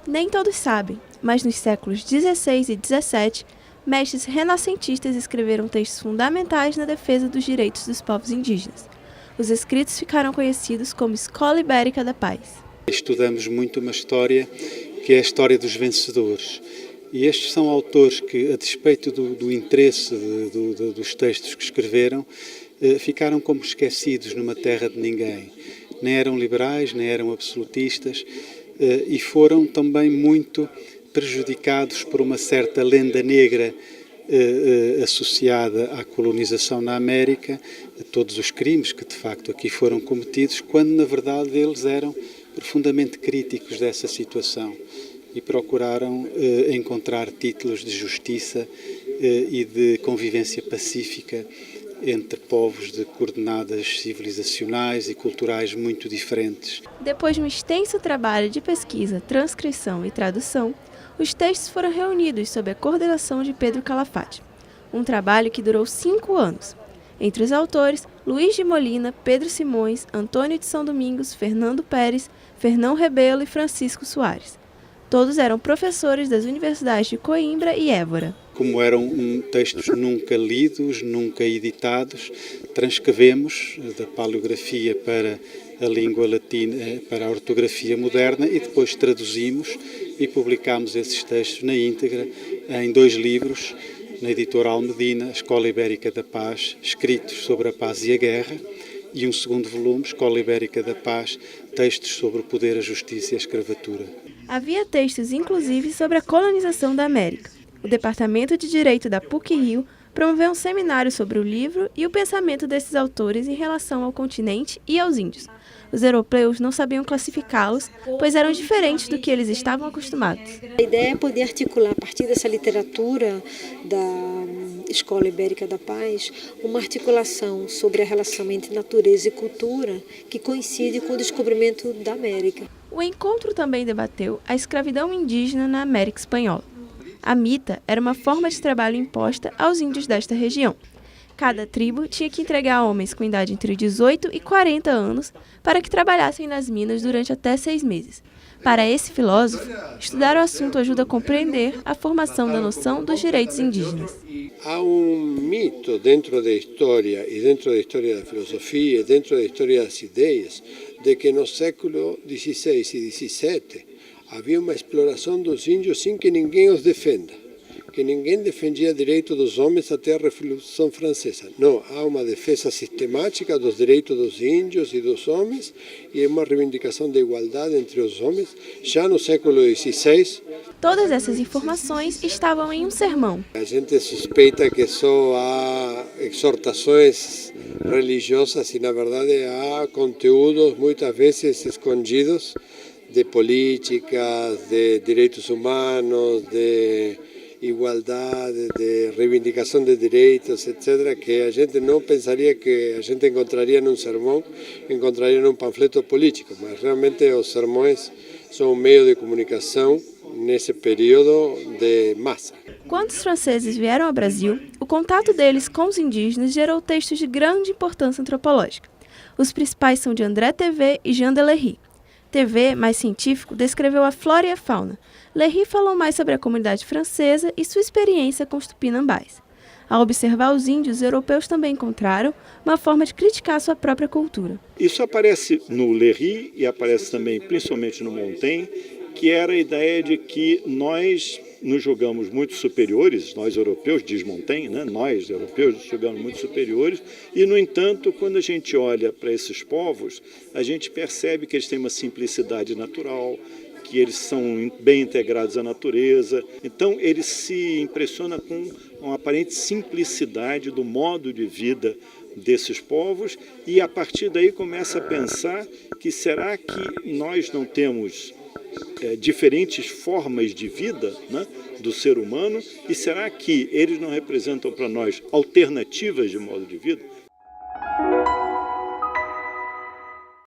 Nem todos sabem, mas nos séculos XVI e XVII, mestres renascentistas escreveram textos fundamentais na defesa dos direitos dos povos indígenas. Os escritos ficaram conhecidos como Escola Ibérica da Paz. Estudamos muito uma história que é a história dos vencedores. E estes são autores que, a despeito do interesse dos textos que escreveram, ficaram como esquecidos numa terra de ninguém. Nem eram liberais, nem eram absolutistas, e foram também muito prejudicados por uma certa lenda negra associada à colonização na América, a todos os crimes que de facto aqui foram cometidos, quando na verdade eles eram profundamente críticos dessa situação e procuraram encontrar títulos de justiça e de convivência pacífica entre povos de coordenadas civilizacionais e culturais muito diferentes. Depois de um extenso trabalho de pesquisa, transcrição e tradução, os textos foram reunidos sob a coordenação de Pedro Calafate, um trabalho que durou 5 anos. Entre os autores, Luiz de Molina, Pedro Simões, Antônio de São Domingos, Fernando Pérez, Fernão Rebelo e Francisco Soares. Todos eram professores das universidades de Coimbra e Évora. Como eram textos nunca lidos, nunca editados, transcrevemos da paleografia para a língua latina, para a ortografia moderna e depois traduzimos e publicámos esses textos na íntegra em 2 livros, na editora Almedina, Escola Ibérica da Paz, escritos sobre a paz e a guerra, e um segundo volume, Escola Ibérica da Paz, textos sobre o poder, a justiça e a escravatura. Havia textos, inclusive, sobre a colonização da América. O Departamento de Direito da PUC-Rio promoveu um seminário sobre o livro e o pensamento desses autores em relação ao continente e aos índios. Os europeus não sabiam classificá-los, pois eram diferentes do que eles estavam acostumados. A ideia é poder articular, a partir dessa literatura da Escola Ibérica da Paz, uma articulação sobre a relação entre natureza e cultura que coincide com o descobrimento da América. O encontro também debateu a escravidão indígena na América Espanhola. A mita era uma forma de trabalho imposta aos índios desta região. Cada tribo tinha que entregar homens com idade entre 18 e 40 anos para que trabalhassem nas minas durante até 6 meses. Para esse filósofo, estudar o assunto ajuda a compreender a formação da noção dos direitos indígenas. Há mito dentro da história e dentro da história da filosofia e dentro da história das ideias de que no século XVI e XVII havia uma exploração dos índios sem que ninguém os defenda, que ninguém defendia o direito dos homens até a Revolução Francesa. Não, há uma defesa sistemática dos direitos dos índios e dos homens e uma reivindicação da igualdade entre os homens já no século XVI. Todas essas informações estavam em um sermão. A gente suspeita que só há exortações religiosas e, na verdade, há conteúdos muitas vezes escondidos de políticas, de direitos humanos, de igualdade, de reivindicação de direitos, etc., que a gente não pensaria que a gente encontraria num sermão, encontraria num panfleto político, mas realmente os sermões são um meio de comunicação nesse período de massa. Quando os franceses vieram ao Brasil, o contato deles com os indígenas gerou textos de grande importância antropológica. Os principais são de André Thevet e Jean Delery. Thevet, mais científico, descreveu a flora e a fauna. Lery falou mais sobre a comunidade francesa e sua experiência com os tupinambás. Ao observar os índios, os europeus também encontraram uma forma de criticar sua própria cultura. Isso aparece no Lery e aparece também, principalmente no Montaigne, que era a ideia de que nós nos julgamos muito superiores, nós europeus, diz Montaigne, né? Nós europeus nos julgamos muito superiores, e no entanto, quando a gente olha para esses povos, a gente percebe que eles têm uma simplicidade natural, que eles são bem integrados à natureza. Então ele se impressiona com uma aparente simplicidade do modo de vida desses povos e a partir daí começa a pensar que será que nós não temos diferentes formas de vida, né, do ser humano, e será que eles não representam para nós alternativas de modo de vida?